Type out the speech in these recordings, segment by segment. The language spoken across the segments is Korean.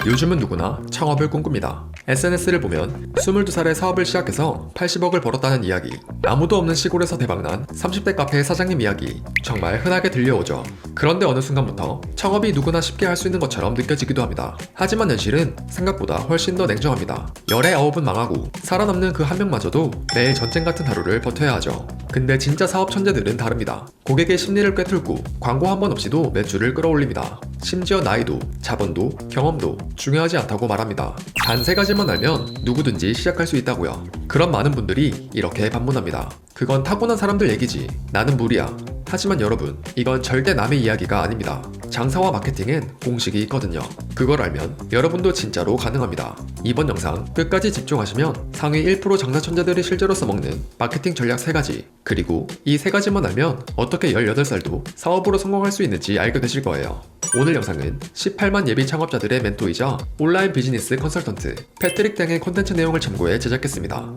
요즘은 누구나 창업을 꿈꿉니다. SNS를 보면 22살에 사업을 시작해서 80억을 벌었다는 이야기, 아무도 없는 시골에서 대박난 30대 카페의 사장님 이야기, 정말 흔하게 들려오죠. 그런데 어느 순간부터 창업이 누구나 쉽게 할 수 있는 것처럼 느껴지기도 합니다. 하지만 현실은 생각보다 훨씬 더 냉정합니다. 열의 9은 망하고 살아남는 그 한 명마저도 매일 전쟁 같은 하루를 버텨야 하죠. 근데 진짜 사업 천재들은 다릅니다. 고객의 심리를 꿰뚫고 광고 한 번 없이도 매출을 끌어올립니다. 심지어 나이도, 자본도, 경험도 중요하지 않다고 말합니다. 단 3가지만 알면 누구든지 시작할 수 있다고요. 그런 많은 분들이 이렇게 반문합니다. 그건 타고난 사람들 얘기지. 나는 무리야. 하지만 여러분, 이건 절대 남의 이야기가 아닙니다. 장사와 마케팅엔 공식이 있거든요. 그걸 알면 여러분도 진짜로 가능합니다. 이번 영상 끝까지 집중하시면 상위 1% 장사 천재들이 실제로 써먹는 마케팅 전략 3가지, 그리고 이 3가지만 알면 어떻게 18살도 사업으로 성공할 수 있는지 알게 되실 거예요. 오늘 영상은 18만 예비 창업자들의 멘토이자 온라인 비즈니스 컨설턴트 패트릭 땡의 콘텐츠 내용을 참고해 제작했습니다.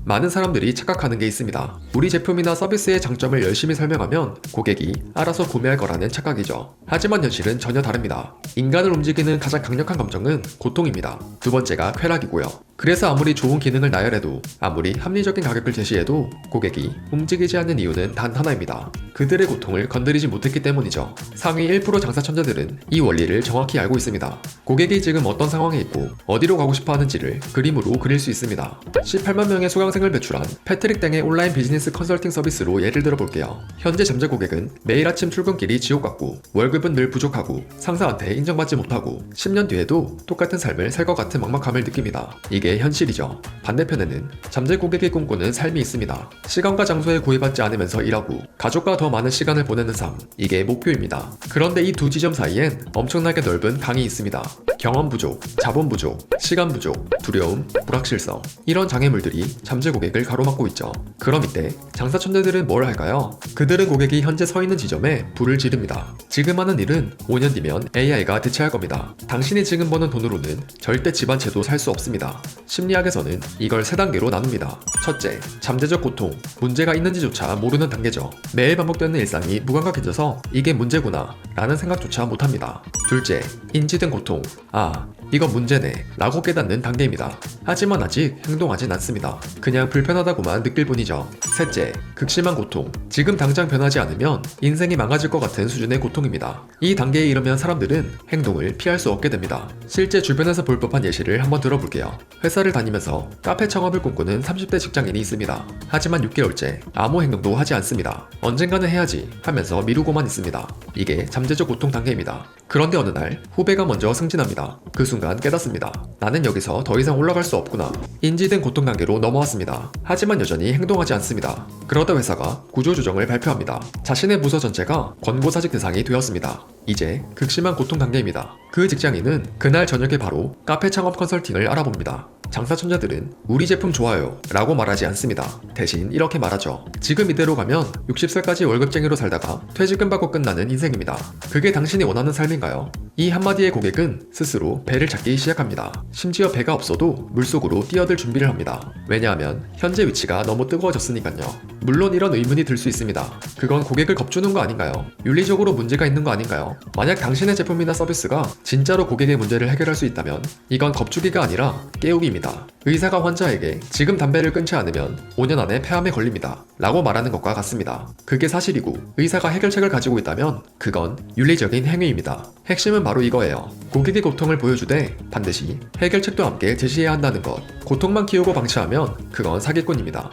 많은 사람들이 착각하는 게 있습니다. 우리 제품이나 서비스의 장점을 열심히 설명하면 고객이 알아서 구매할 거라는 착각이죠. 하지만 현실은 전혀 다릅니다. 인간을 움직이는 가장 강력한 감정은 고통입니다. 두 번째가 쾌락이고요. 그래서 아무리 좋은 기능을 나열해도, 아무리 합리적인 가격을 제시해도 고객이 움직이지 않는 이유는 단 하나입니다. 그들의 고통을 건드리지 못했기 때문이죠. 상위 1% 장사 천재들은 이 원리를 정확히 알고 있습니다. 고객이 지금 어떤 상황에 있고 어디로 가고 싶어 하는지를 그림으로 그릴 수 있습니다. 18만 명의 수강생을 배출한 패트릭 땡의 온라인 비즈니스 컨설팅 서비스로 예를 들어 볼게요. 현재 잠재 고객은 매일 아침 출근길이 지옥 같고 월급은 늘 부족하고 상사한테 인정받지 못하고 10년 뒤에도 똑같은 삶을 살 것 같은 막막함을 느낍니다. 이게 현실이죠. 반대편에는 잠재 고객이 꿈꾸는 삶이 있습니다. 시간과 장소에 구애받지 않으면서 일하고 가족과 더 많은 시간을 보내는 삶, 이게 목표입니다. 그런데 이 두 지점 사이엔 엄청나게 넓은 강이 있습니다. 경험 부족, 자본 부족, 시간 부족, 두려움, 불확실성, 이런 장애물들이 잠재 고객을 가로막고 있죠. 그럼 이때 장사 천재들은 뭘 할까요? 그들은 고객이 현재 서 있는 지점에 불을 지릅니다. 지금 하는 일은 5년 뒤면 AI가 대체할 겁니다. 당신이 지금 버는 돈으로는 절대 집 한 채도 살 수 없습니다. 심리학에서는 이걸 3단계로 나눕니다. 첫째, 잠재적 고통, 문제가 있는지조차 모르는 단계죠. 매일 반복되는 일상이 무감각해져서 이게 문제구나 라는 생각조차 못합니다. 둘째, 인지된 고통, 아, 이거 문제네 라고 깨닫는 단계입니다. 하지만 아직 행동하진 않습니다. 그냥 불편하다고만 느낄 뿐이죠. 셋째, 극심한 고통, 지금 당장 변하지 않으면 인생이 망가질 것 같은 수준의 고통입니다. 이 단계에 이르면 사람들은 행동을 피할 수 없게 됩니다. 실제 주변에서 볼 법한 예시를 한번 들어볼게요. 회사를 다니면서 카페 창업을 꿈꾸는 30대 직장인이 있습니다. 하지만 6개월째 아무 행동도 하지 않습니다. 언젠가는 해야지 하면서 미루고만 있습니다. 이게 잠재적 고통 단계입니다. 그런데 어느 날 후배가 먼저 승진합니다. 그 순간 깨닫습니다. 나는 여기서 더 이상 올라갈 수 없구나. 인지된 고통 단계로 넘어왔습니다. 하지만 여전히 행동하지 않습니다. 그러다 회사가 구조조정을 발표합니다. 자신의 부서 전체가 권고사직 대상이 되었습니다. 이제 극심한 고통 단계입니다. 그 직장인은 그날 저녁에 바로 카페 창업 컨설팅을 알아봅니다. 장사 천재들은 우리 제품 좋아요 라고 말하지 않습니다. 대신 이렇게 말하죠. 지금 이대로 가면 60살까지 월급쟁이로 살다가 퇴직금 받고 끝나는 인생입니다. 그게 당신이 원하는 삶인가요? 이 한마디의 고객은 스스로 배를 찾기 시작합니다. 심지어 배가 없어도 물속으로 뛰어들 준비를 합니다. 왜냐하면 현재 위치가 너무 뜨거워졌으니까요. 물론 이런 의문이 들 수 있습니다. 그건 고객을 겁주는 거 아닌가요? 윤리적으로 문제가 있는 거 아닌가요? 만약 당신의 제품이나 서비스가 진짜로 고객의 문제를 해결할 수 있다면 이건 겁주기가 아니라 깨우기입니다. 의사가 환자에게 지금 담배를 끊지 않으면 5년 안에 폐암에 걸립니다 라고 말하는 것과 같습니다. 그게 사실이고 의사가 해결책을 가지고 있다면 그건 윤리적인 행위입니다. 핵심은 바로 이거예요. 고객의 고통을 보여주되 반드시 해결책도 함께 제시해야 한다는 것. 고통만 키우고 방치하면 그건 사기꾼입니다.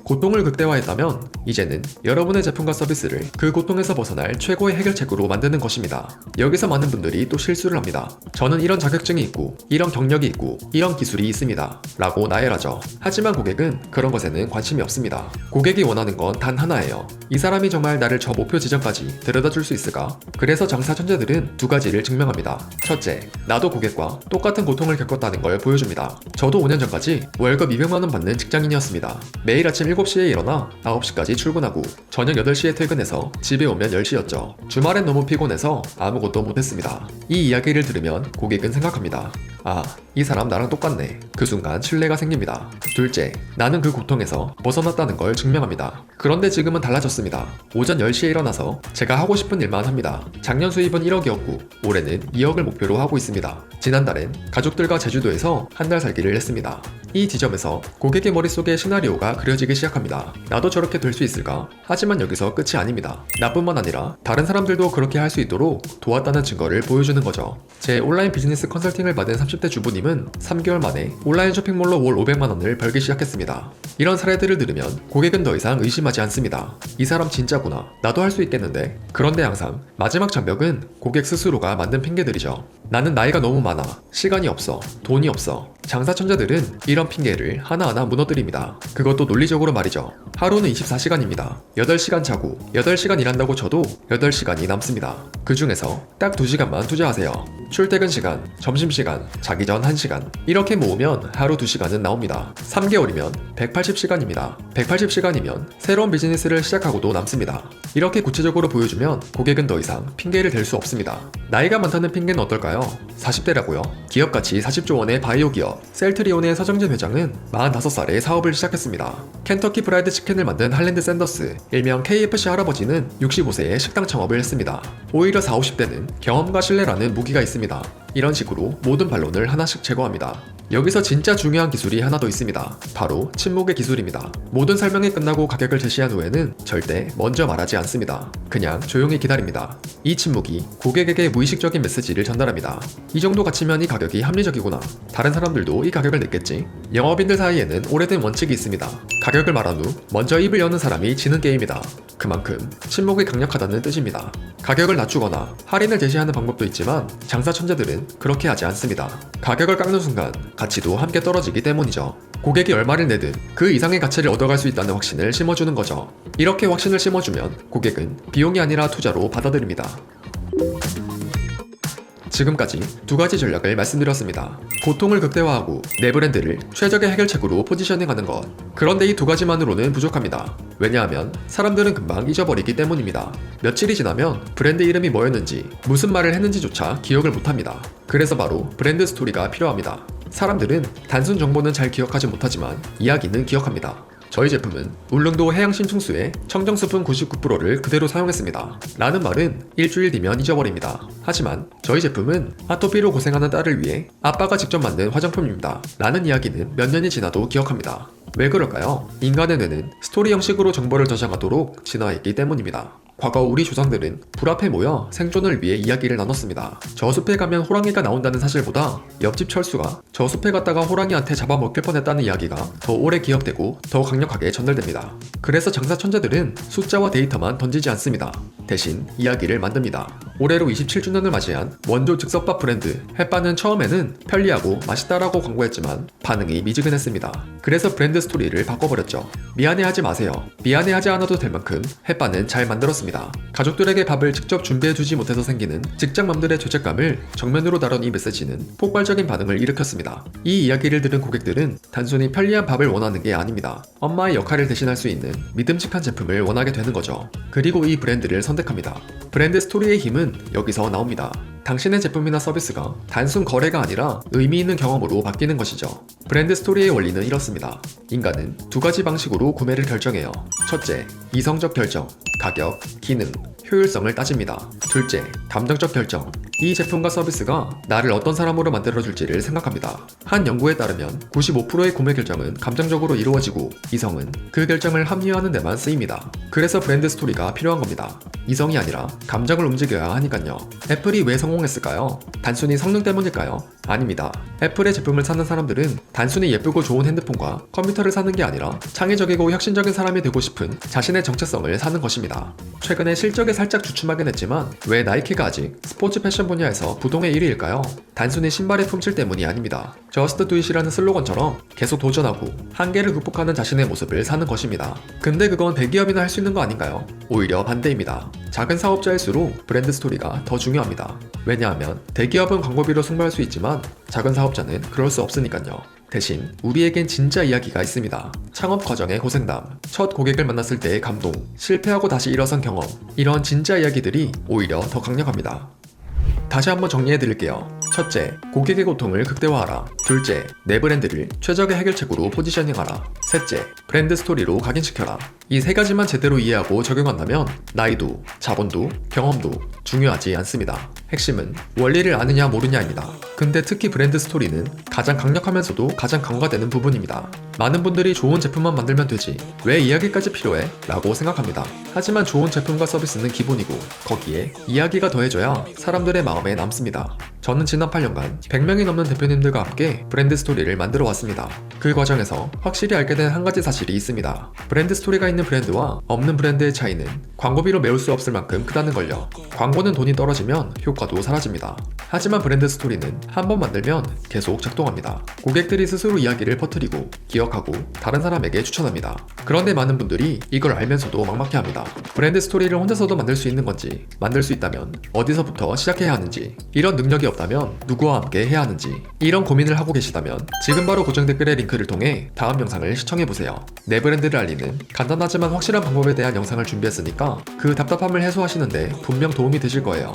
고통을 극대화했다면 이제는 여러분의 제품과 서비스를 그 고통에서 벗어날 최고의 해결책으로 만드는 것입니다. 여기서 많은 분들이 또 실수를 합니다. 저는 이런 자격증이 있고 이런 경력이 있고 이런 기술이 있습니다 라고 나열하죠. 하지만 고객은 그런 것에는 관심이 없습니다. 고객이 원하는 건 단 하나예요. 이 사람이 정말 나를 저 목표 지점까지 데려다 줄 수 있을까? 그래서 장사 천재들은 2가지를 증명합니다. 첫째, 나도 고객과 똑같은 고통을 겪었다는 걸 보여줍니다. 저도 5년 전까지 월급 200만 원 받는 직장인이었습니다. 매일 아침 7시에 일어나 9시까지 출근하고 저녁 8시에 퇴근해서 집에 오면 10시였죠. 주말엔 너무 피곤해서 아무것도 못했습니다. 이 이야기를 들으면 고객은 생각합니다. 아, 이 사람 나랑 똑같네. 그 순간 신뢰가 생깁니다. 둘째, 나는 그 고통에서 벗어났다는 걸 증명합니다. 그런데 지금은 달라졌습니다. 오전 10시에 일어나서 제가 하고 싶은 일만 합니다. 작년 수입은 1억이었고 올해는 2억을 목표로 하고 있습니다. 지난달엔 가족들과 제주도에서 한 달 살기를 했습니다. 이 지점에서 고객의 머릿속에 시나리오가 그려지기 시작합니다. 나도 저렇게 될 수 있을까? 하지만 여기서 끝이 아닙니다. 나뿐만 아니라 다른 사람들도 그렇게 할 수 있도록 도왔다는 증거를 보여주는 거죠. 제 온라인 비즈니스 컨설팅을 받은 30대 주부님은 3개월 만에 온라인 쇼핑몰로 월 500만 원을 벌기 시작했습니다. 이런 사례들을 들으면 고객은 더 이상 의심하지 않습니다. 이 사람 진짜구나. 나도 할 수 있겠는데. 그런데 항상 마지막 장벽은 고객 스스로가 만든 핑계들이죠. 나는 나이가 너무 많아. 시간이 없어. 돈이 없어. 장사 천재들은 이런 핑계를 하나하나 무너뜨립니다. 그것도 논리적으로 말이죠. 하루는 24시간입니다. 8시간 자고 8시간 일한다고 쳐도 8시간이 남습니다. 그 중에서 딱 2시간만 투자하세요. 출퇴근 시간, 점심시간, 자기 전 1시간. 이렇게 모으면 하루 2시간은 나옵니다. 3개월이면 180시간입니다. 180시간이면 새로운 비즈니스를 시작하고도 남습니다. 이렇게 구체적으로 보여주면 고객은 더 이상 핑계를 댈 수 없습니다. 나이가 많다는 핑계는 어떨까요? 40대라고요? 기업가치 40조 원의 바이오 기업 셀트리온의 서정진 회장은 45살에 사업을 시작했습니다. 켄터키 프라이드 치킨을 만든 할랜드 샌더스, 일명 KFC 할아버지는 65세에 식당 창업을 했습니다. 오히려 40, 50대는 경험과 신뢰라는 무기가 있습니다. 이런 식으로 모든 반론을 하나씩 제거합니다. 여기서 진짜 중요한 기술이 하나 더 있습니다. 바로 침묵의 기술입니다. 모든 설명이 끝나고 가격을 제시한 후에는 절대 먼저 말하지 않습니다. 그냥 조용히 기다립니다. 이 침묵이 고객에게 무의식적인 메시지를 전달합니다. 이 정도 가치면 이 가격이 합리적이구나. 다른 사람들도 이 가격을 냈겠지? 영업인들 사이에는 오래된 원칙이 있습니다. 가격을 말한 후 먼저 입을 여는 사람이 지는 게임이다. 그만큼 침묵이 강력하다는 뜻입니다. 가격을 낮추거나 할인을 제시하는 방법도 있지만 장사 천재들은 그렇게 하지 않습니다. 가격을 깎는 순간 가치도 함께 떨어지기 때문이죠. 고객이 얼마를 내든 그 이상의 가치를 얻어갈 수 있다는 확신을 심어주는 거죠. 이렇게 확신을 심어주면 고객은 비용이 아니라 투자로 받아들입니다. 지금까지 두 가지 전략을 말씀드렸습니다. 고통을 극대화하고 내 브랜드를 최적의 해결책으로 포지셔닝하는 것. 그런데 이 두 가지만으로는 부족합니다. 왜냐하면 사람들은 금방 잊어버리기 때문입니다. 며칠이 지나면 브랜드 이름이 뭐였는지, 무슨 말을 했는지조차 기억을 못합니다. 그래서 바로 브랜드 스토리가 필요합니다. 사람들은 단순 정보는 잘 기억하지 못하지만 이야기는 기억합니다. 저희 제품은 울릉도 해양심층수의 청정수분 99%를 그대로 사용했습니다. 라는 말은 일주일 뒤면 잊어버립니다. 하지만 저희 제품은 아토피로 고생하는 딸을 위해 아빠가 직접 만든 화장품입니다. 라는 이야기는 몇 년이 지나도 기억합니다. 왜 그럴까요? 인간의 뇌는 스토리 형식으로 정보를 저장하도록 진화했기 때문입니다. 과거 우리 조상들은 불 앞에 모여 생존을 위해 이야기를 나눴습니다. 저 숲에 가면 호랑이가 나온다는 사실보다 옆집 철수가 저 숲에 갔다가 호랑이한테 잡아먹힐 뻔했다는 이야기가 더 오래 기억되고 더 강력하게 전달됩니다. 그래서 장사 천재들은 숫자와 데이터만 던지지 않습니다. 대신 이야기를 만듭니다. 올해로 27주년을 맞이한 원조 즉석밥 브랜드 햇반은 처음에는 편리하고 맛있다라고 광고했지만 반응이 미지근했습니다. 그래서 브랜드 스토리를 바꿔버렸죠. 미안해하지 마세요. 미안해하지 않아도 될 만큼 햇반은 잘 만들었습니다. 가족들에게 밥을 직접 준비해주지 못해서 생기는 직장맘들의 죄책감을 정면으로 다룬 이 메시지는 폭발적인 반응을 일으켰습니다. 이 이야기를 들은 고객들은 단순히 편리한 밥을 원하는 게 아닙니다. 엄마의 역할을 대신할 수 있는 믿음직한 제품을 원하게 되는 거죠. 그리고 이 브랜드를 선택합니다. 브랜드 스토리의 힘은 여기서 나옵니다. 당신의 제품이나 서비스가 단순 거래가 아니라 의미 있는 경험으로 바뀌는 것이죠. 브랜드 스토리의 원리는 이렇습니다. 인간은 두 가지 방식으로 구매를 결정해요. 첫째, 이성적 결정, 가격, 기능, 효율성을 따집니다. 둘째, 감정적 결정. 이 제품과 서비스가 나를 어떤 사람으로 만들어줄지를 생각합니다. 한 연구에 따르면 95%의 구매 결정은 감정적으로 이루어지고 이성은 그 결정을 합리화하는 데만 쓰입니다. 그래서 브랜드 스토리가 필요한 겁니다. 이성이 아니라 감정을 움직여야 하니깐요. 애플이 왜 성공했을까요? 단순히 성능 때문일까요? 아닙니다. 애플의 제품을 사는 사람들은 단순히 예쁘고 좋은 핸드폰과 컴퓨터를 사는 게 아니라 창의적이고 혁신적인 사람이 되고 싶은 자신의 정체성을 사는 것입니다. 최근에 실적에 살짝 주춤하긴 했지만 왜 나이키가 아직 스포츠 패션 분야에서 부동의 1위일까요? 단순히 신발의 품질 때문이 아닙니다. Just Do It이라는 슬로건처럼 계속 도전하고 한계를 극복하는 자신의 모습을 사는 것입니다. 근데 그건 대기업이나 할 수 있는 거 아닌가요? 오히려 반대입니다. 작은 사업자일수록 브랜드 스토리가 더 중요합니다. 왜냐하면 대기업은 광고비로 승부할 수 있지만 작은 사업자는 그럴 수 없으니까요. 대신 우리에겐 진짜 이야기가 있습니다. 창업 과정의 고생담, 첫 고객을 만났을 때의 감동, 실패하고 다시 일어선 경험, 이런 진짜 이야기들이 오히려 더 강력합니다. 다시 한번 정리해드릴게요. 첫째, 고객의 고통을 극대화하라. 둘째, 내 브랜드를 최적의 해결책으로 포지셔닝하라. 셋째, 브랜드 스토리로 각인시켜라. 이 세 가지만 제대로 이해하고 적용한다면 나이도, 자본도, 경험도 중요하지 않습니다. 핵심은 원리를 아느냐 모르냐입니다. 근데 특히 브랜드 스토리는 가장 강력하면서도 가장 강화되는 부분입니다. 많은 분들이 좋은 제품만 만들면 되지 왜 이야기까지 필요해? 라고 생각합니다. 하지만 좋은 제품과 서비스는 기본이고 거기에 이야기가 더해져야 사람들의 마음에 남습니다. 저는 지난 8년간 100명이 넘는 대표님들과 함께 브랜드 스토리를 만들어 왔습니다. 그 과정에서 확실히 알게 된 한 가지 사실이 있습니다. 브랜드 스토리가 있는 브랜드와 없는 브랜드의 차이는 광고비로 메울 수 없을 만큼 크다는 걸요. 광고는 돈이 떨어지면 효과도 사라집니다. 하지만 브랜드 스토리는 한 번 만들면 계속 작동합니다. 고객들이 스스로 이야기를 퍼뜨리고 기억하고 다른 사람에게 추천합니다. 그런데 많은 분들이 이걸 알면서도 막막해합니다. 브랜드 스토리를 혼자서도 만들 수 있는 건지, 만들 수 있다면 어디서부터 시작해야 하는지, 이런 능력이 없다면 누구와 함께 해야 하는지, 이런 고민을 하고 계시다면 지금 바로 고정 댓글의 링크를 통해 다음 영상을 시청해보세요. 내 브랜드를 알리는 간단하지만 확실한 방법에 대한 영상을 준비했으니까 그 답답함을 해소하시는데 분명 도움이 되실 거예요.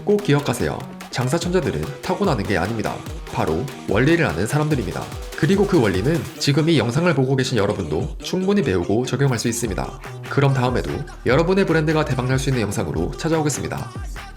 꼭 기억하세요. 장사 천재들은 타고나는 게 아닙니다. 바로 원리를 아는 사람들입니다. 그리고 그 원리는 지금 이 영상을 보고 계신 여러분도 충분히 배우고 적용할 수 있습니다. 그럼 다음에도 여러분의 브랜드가 대박날 수 있는 영상으로 찾아오겠습니다.